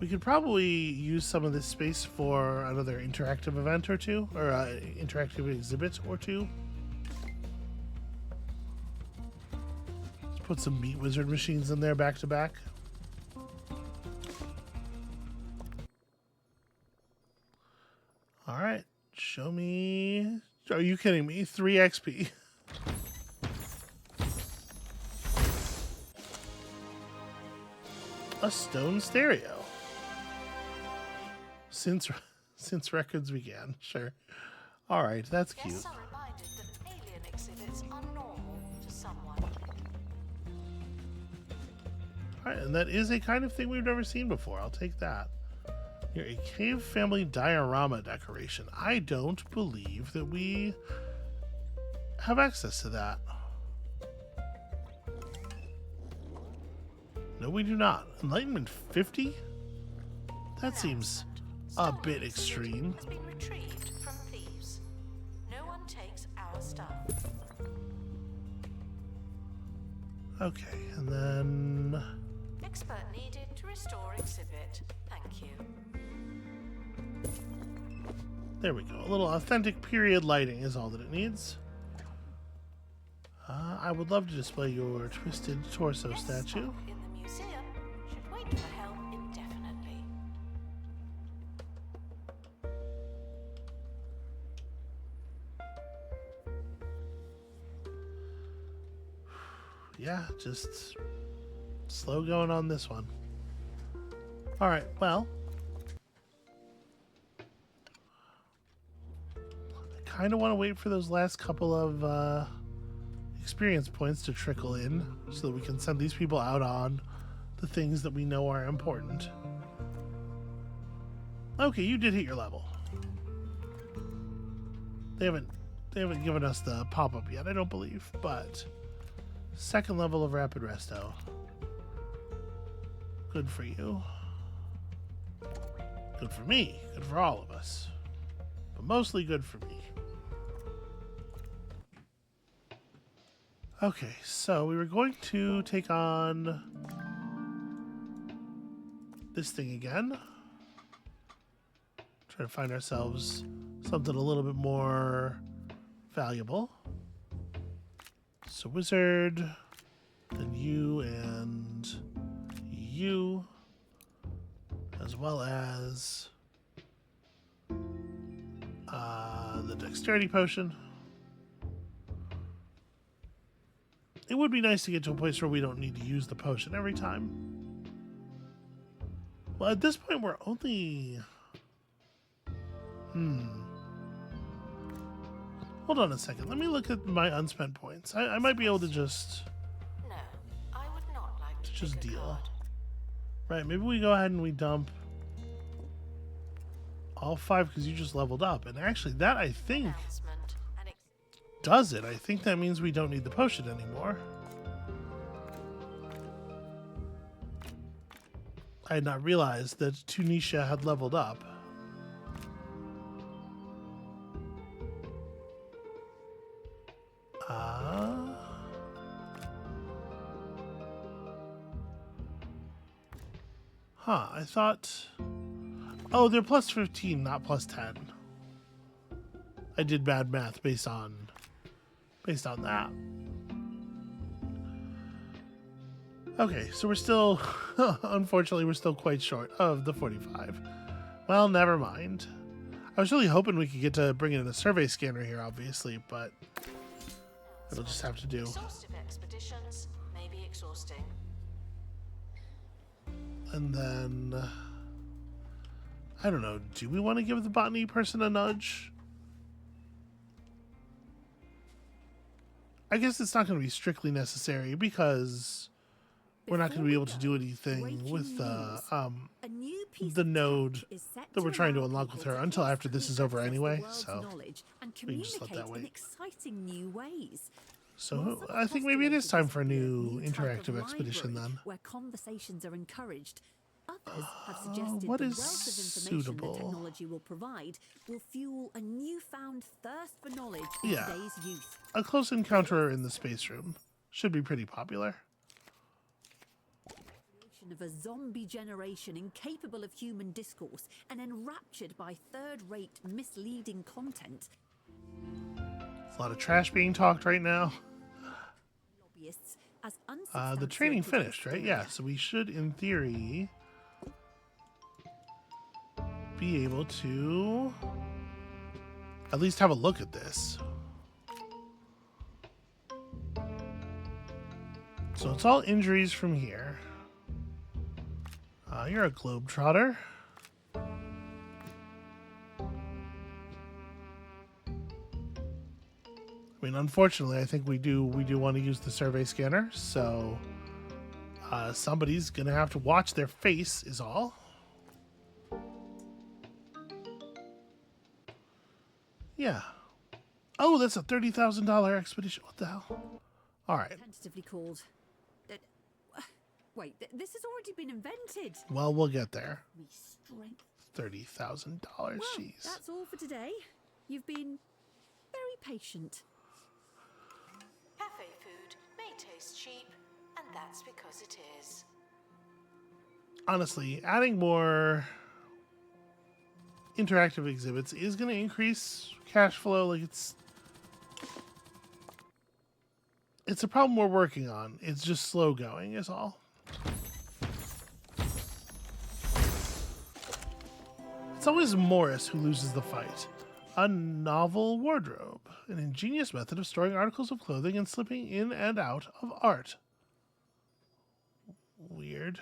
We could probably use some of this space for another interactive event or two, or interactive exhibit or two. Let's put some meat wizard machines in there back to back. All right, show me. Are you kidding me? 3 XP. A stone stereo. Since records began, sure. All right, that's cute. Guests are reminded that alien exhibits are normal to someone. All right, and that is a kind of thing we've never seen before. I'll take that. You're a cave family diorama decoration. I don't believe that we have access to that. No, we do not. Enlightenment 50? That seems a bit extreme. Has been retrieved from thieves. No one takes our stuff. Okay, and then... Expert needed to restore exhibit. Thank you. There we go. A little authentic period lighting is all that it needs. I would love to display your twisted torso Guests statue. stuck in the museum should wait for help indefinitely. Yeah, just slow going on this one. All right, well, I kind of want to wait for those last couple of experience points to trickle in so that we can send these people out on the things that we know are important. Okay, you did hit your level. They haven't given us the pop-up yet, I don't believe, but second level of rapid resto. Good for you. Good for me. Good for all of us. But mostly good for me. Okay, so we were going to take on this thing again. Try to find ourselves something a little bit more valuable. So wizard, then you and you, as well as the dexterity potion. It would be nice to get to a place where we don't need to use the potion every time. Well, at this point, we're only... Hold on a second. Let me look at my unspent points. I might be able to just... No, I would not like to just pick a deal. card. Right, maybe we go ahead and we dump all 5 because you just leveled up. And actually, that, I think, Announcement. does it. I think that means we don't need the potion anymore. I had not realized that Tunisia had leveled up. I thought... Oh, they're plus 15, not plus 10. I did bad math based on that. Okay, so we're still... Unfortunately, we're still quite short of the 45. Well, never mind. I was really hoping we could get to bring in a survey scanner here, obviously, but it'll just have to do. Exhaustive expeditions may may be exhausting. And then, I don't know, do we want to give the botany person a nudge? I guess it's not going to be strictly necessary because we're not going to be able to do anything with A new piece the of node tech is set that we're trying to allow unlock with people her to until after this is over instantly anyway, access the world's so knowledge and we can just let that communicate in wait. exciting new ways. So I think maybe it is time for a new interactive expedition then. Where conversations are encouraged. Others have suggested what the is wealth of information suitable? that technology will provide will fuel a newfound thirst for knowledge in Yeah. today's youth. A close encounter in the space room should be pretty popular. Of a zombie generation incapable of human discourse and enraptured by third-rate, misleading content. There's a lot of trash being talked right now. Lobbyists as The training unsubstantiated finished, right? hysteria. Yeah, so we should, in theory, be able to at least have a look at this. So it's all injuries from here. You're a globetrotter. I mean, unfortunately, I think we do want to use the survey scanner, so somebody's gonna have to watch their face, is all. Yeah. Oh, that's a $30,000 expedition. What the hell? All right. Tentatively called. Wait, this has already been invented. Well, we'll get there. Me strength. $30,000. Well, Jeez. that's all for today. You've been very patient. Cafe food may taste cheap, and that's because it is. Honestly, adding more interactive exhibits is going to increase cash flow. Like it's a problem we're working on. It's just slow going is all. It's always Morris who loses the fight. A novel wardrobe, an ingenious method of storing articles of clothing and slipping in and out of art. Weird.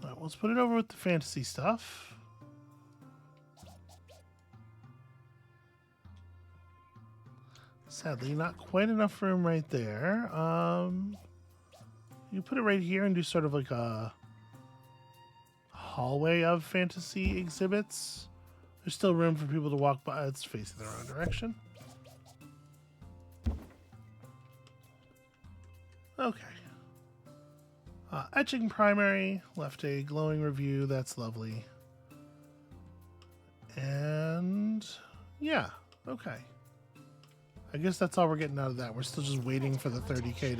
All right, let's put it over with the fantasy stuff. Sadly, not quite enough room right there. You put it right here and do sort of like a hallway of fantasy exhibits. There's still room for people to walk by. It's facing the wrong direction. Okay. Etching primary, left a glowing review. That's lovely. And yeah, okay. I guess that's all we're getting out of that. We're still just waiting for the 30K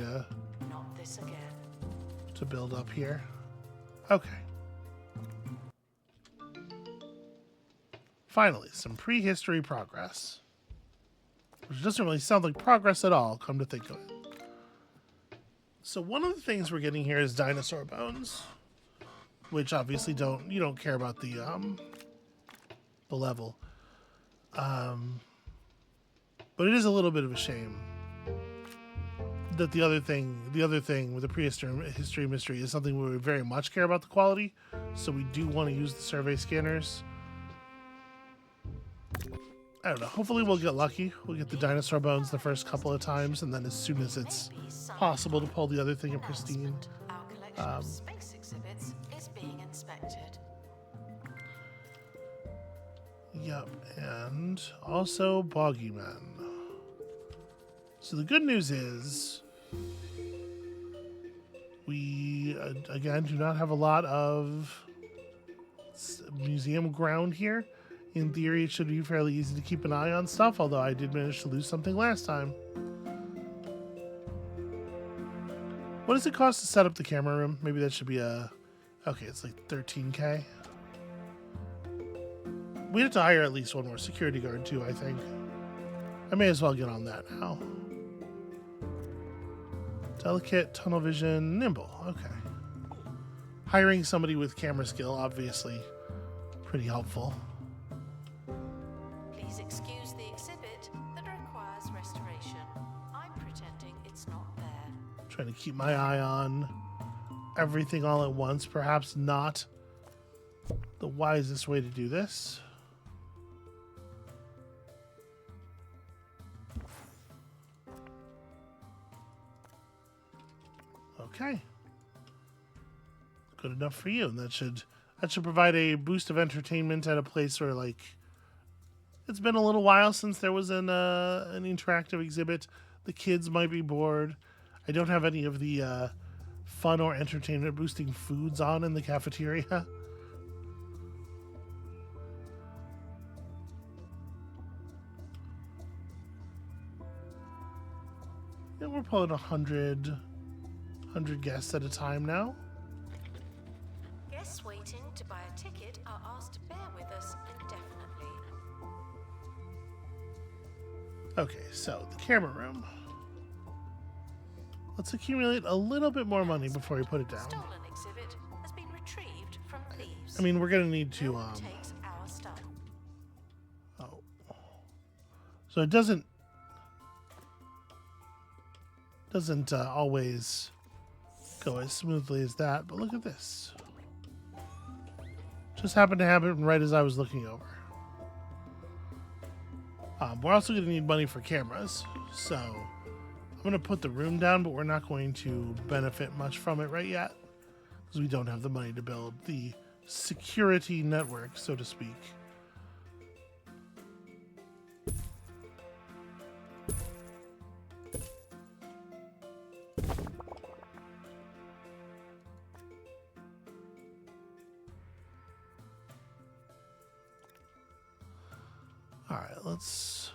Not this again. to build up here. Okay. Finally, some prehistory progress. Which doesn't really sound like progress at all, come to think of it. So one of the things we're getting here is dinosaur bones. Which obviously you don't care about the level. But it is a little bit of a shame that the other thing with the prehistory mystery is something where we very much care about the quality. So we do want to use the survey scanners. I don't know. Hopefully we'll get lucky. We'll get the dinosaur bones the first couple of times, and then as soon as it's possible to pull the other thing in pristine. Our collection of space exhibits is being inspected. Yep, and also boggy men. So the good news is we, again, do not have a lot of museum ground here. In theory, it should be fairly easy to keep an eye on stuff, although I did manage to lose something last time. What does it cost to set up the camera room? Maybe that should be a... Okay, it's like 13K. We have to hire at least one more security guard too, I think. I may as well get on that now. Delicate, tunnel vision, nimble. Okay. Hiring somebody with camera skill, obviously, pretty helpful. Please excuse the exhibit that requires restoration. I'm Trying to keep my eye on everything all at once. Perhaps not the wisest way to do this. Okay. Good enough for you. And that should provide a boost of entertainment at a place where, like, it's been a little while since there was an interactive exhibit. The kids might be bored. I don't have any of the fun or entertainment boosting foods on in the cafeteria. Yeah, we're pulling 100 guests at a time now. Guests waiting to buy a ticket are asked to bear with us indefinitely. Okay, so the camera room. Let's accumulate a little bit more money before we put it down. Stolen exhibit has been retrieved from thieves. I mean, we're gonna need No to one takes our stuff. oh. So it doesn't always go as smoothly as that, but look at this. Just happened to happen right as I was looking over. We're also going to need money for cameras, so I'm going to put the room down, but we're not going to benefit much from it right yet, because we don't have the money to build the security network, so to speak. All right, let's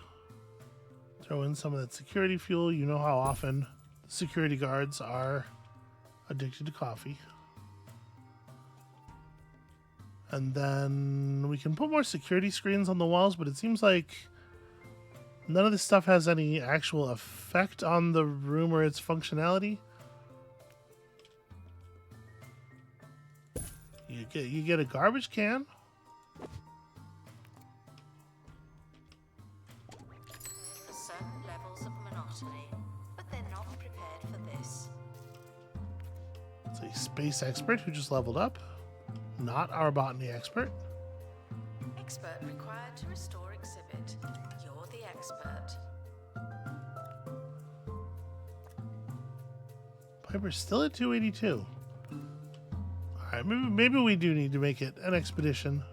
throw in some of that security fuel. You know how often security guards are addicted to coffee. And then we can put more security screens on the walls, but it seems like none of this stuff has any actual effect on the room or its functionality. You get a garbage can. Certain levels of monotony, but they're not prepared for this. It's a space expert who just leveled up. Not our botany expert. Expert required to restore exhibit. You're the expert. Piper's still at 282. Alright, maybe we do need to make it an expedition.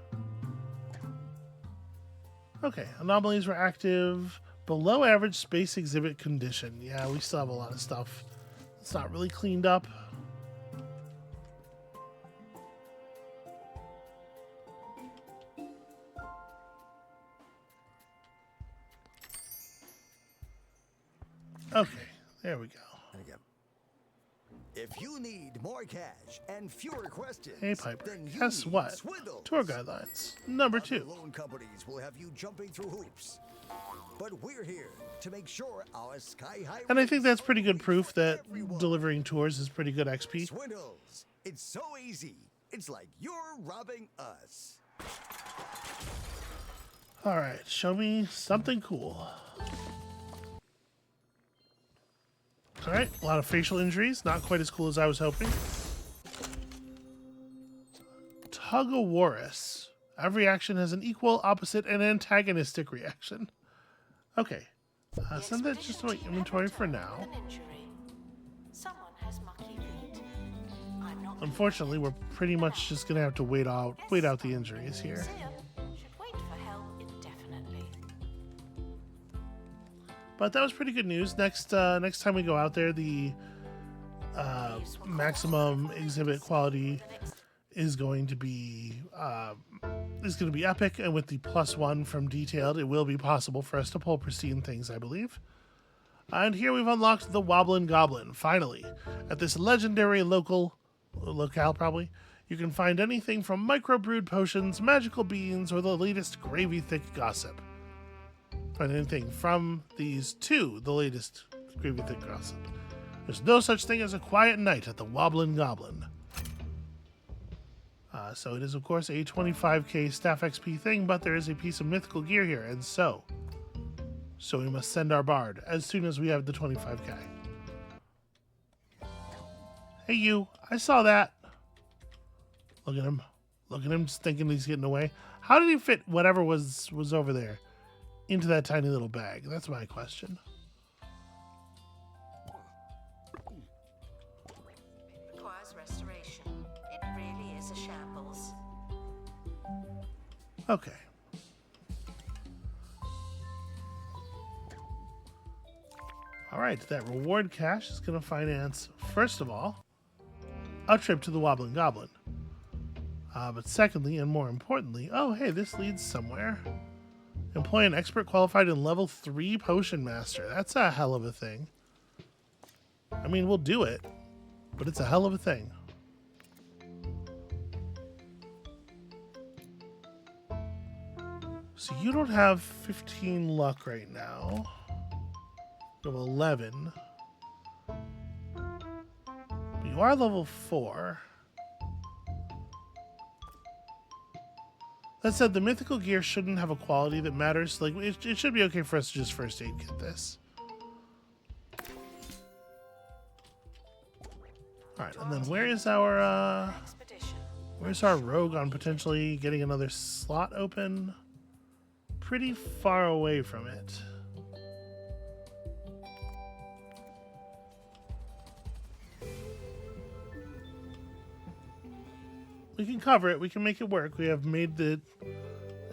Okay, anomalies were active. Below average space exhibit condition. Yeah, we still have a lot of stuff that's not really cleaned up. Okay, there we go. If you need more cash and fewer questions, Hey Piper, then you guess need what? Swindles. Tour guidelines. Number Other 2. loan companies will have you jumping through hoops, but we're here to make sure our sky-high. And I think that's pretty good rates proof for that everyone. delivering tours is pretty good XP. Swindles. It's so easy. It's like you're robbing us. Alright, show me something cool. Alright, a lot of facial injuries. Not quite as cool as I was hoping. Tug-o-warus. Every action has an equal, opposite, and antagonistic reaction. Okay. Send that just to my inventory for now. An injury. Someone has mucky feet. I'm not. Unfortunately, we're pretty much just going to have to wait out the injuries here. Museum should wait for help indefinitely. But that was pretty good news. Next time we go out there, the maximum exhibit quality is going to be epic, and with the +1 from detailed, it will be possible for us to pull pristine things, I believe. And here we've unlocked the Wobblin' Goblin. Finally, at this legendary locale, probably you can find anything from microbrewed potions, magical beans, or the latest gravy-thick gossip. Find anything from these to the latest gravy-thick gossip. There's no such thing as a quiet night at the Wobblin' Goblin. So it is, of course, a 25k staff XP thing, but there is a piece of mythical gear here, and so we must send our bard as soon as we have the 25k. Hey, you. I saw that. Look at him. Look at him just thinking he's getting away. How did he fit whatever was over there into that tiny little bag? That's my question. Requires restoration. It really is a shambles. Okay. All right, that reward cash is going to finance, first of all, a trip to the Wobbling Goblin. But secondly, and more importantly, oh, hey, this leads somewhere. Employ an expert qualified in level 3 potion master. That's a hell of a thing. I mean, we'll do it, but it's a hell of a thing. So you don't have 15 luck right now. You have 11. But you are level 4. That said, the mythical gear shouldn't have a quality that matters. Like, it should be okay for us to just first aid kit this. Alright, and then where's our rogue on potentially getting another slot open? Pretty far away from it. We can cover it. We can make it work. We have made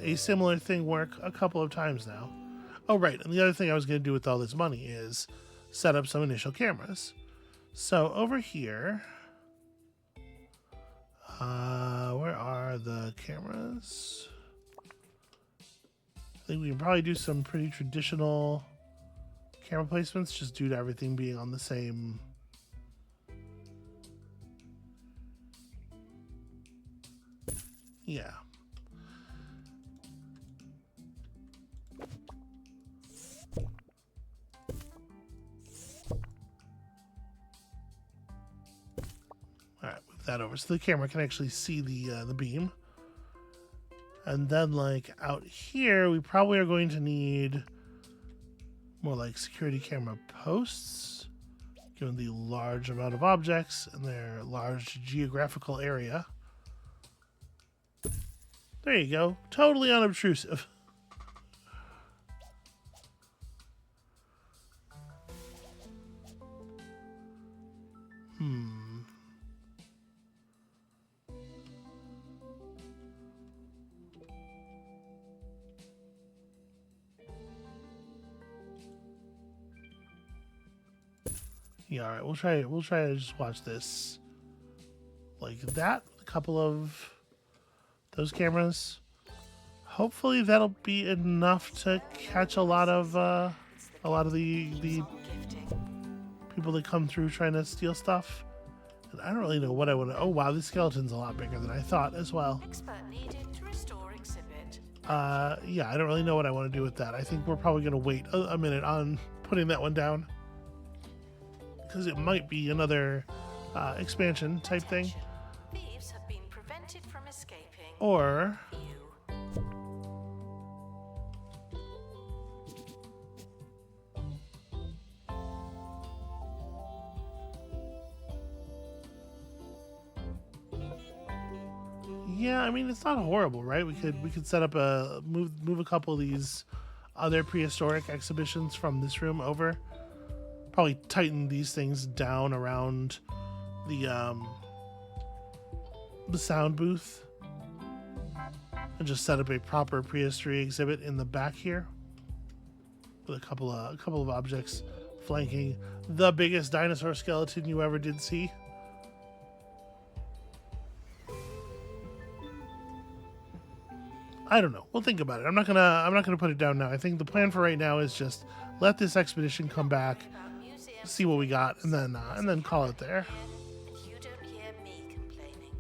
a similar thing work a couple of times now. Oh, right. And the other thing I was going to do with all this money is set up some initial cameras. So over here, where are the cameras? I think we can probably do some pretty traditional camera placements just due to everything being on the same. Yeah. All right, move that over so the camera can actually see the beam. And then, like, out here, we probably are going to need more like security camera posts, given the large amount of objects and their large geographical area. There you go. Totally unobtrusive. Yeah, all right. We'll try to just watch this like that. A couple of those cameras. Hopefully that'll be enough to catch a lot of the people that come through trying to steal stuff. And I don't really know what I want to. Oh wow, this skeleton's a lot bigger than I thought as well. Expert needed to restore exhibit. Yeah, I don't really know what I want to do with that. I think we're probably going to wait a minute on putting that one down, because it might be another expansion type thing. Thieves have been prevented from escaping. Or You. yeah, I mean it's not horrible, right? We could set up a move a couple of these other prehistoric exhibitions from this room over. Probably tighten these things down around the sound booth, and just set up a proper prehistory exhibit in the back here with a couple of objects flanking the biggest dinosaur skeleton you ever did see. I don't know. We'll think about it. I'm not gonna put it down now. I think the plan for right now is just let this expedition come back, see what we got, and then call it there. And you don't hear me complaining.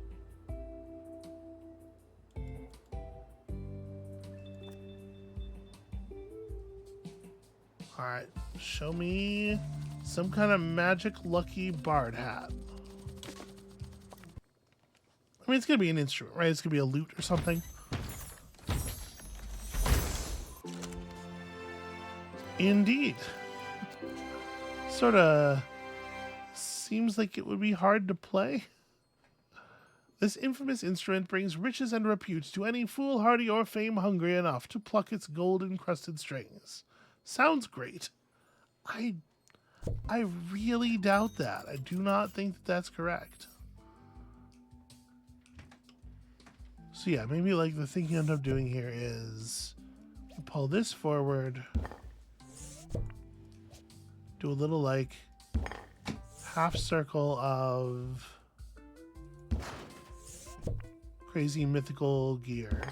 All right, show me some kind of magic lucky bard hat. I mean, it's gonna be an instrument, right? It's gonna be a lute or something. Indeed. Sort of seems like it would be hard to play. This infamous instrument brings riches and repute to any foolhardy or fame hungry enough to pluck its gold-encrusted strings. Sounds great. I really doubt that. I do not think that that's correct. So yeah, maybe like the thing you end up doing here is pull this forward, do a little like half circle of crazy mythical gear.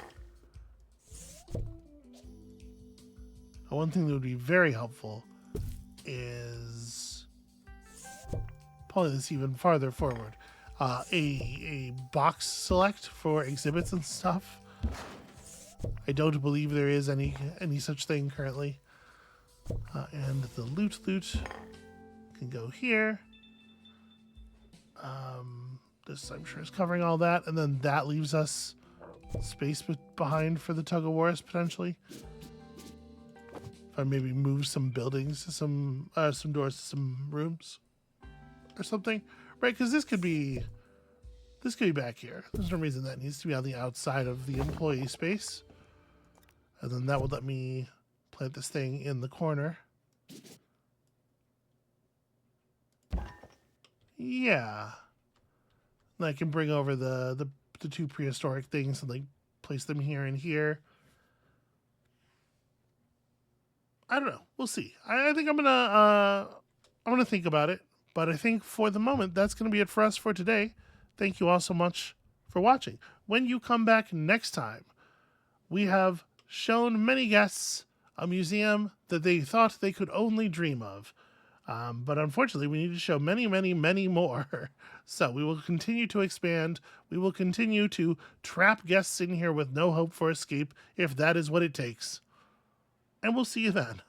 Now, one thing that would be very helpful is pulling this even farther forward. A box select for exhibits and stuff. I don't believe there is any such thing currently. And the loot can go here. This I'm sure is covering all that, and then that leaves us space behind for the tug of wars potentially. If I maybe move some buildings to some doors to some rooms or something, right? Because this could be back here. There's no reason that needs to be on the outside of the employee space, and then that would let me plant this thing in the corner. Yeah. And I can bring over the two prehistoric things and like place them here and here. I don't know. We'll see. I think I'm gonna think about it. But I think for the moment that's gonna be it for us for today. Thank you all so much for watching. When you come back next time, we have shown many guests a museum that they thought they could only dream of. But unfortunately, we need to show many, many, many more. So we will continue to expand. We will continue to trap guests in here with no hope for escape, if that is what it takes. And we'll see you then.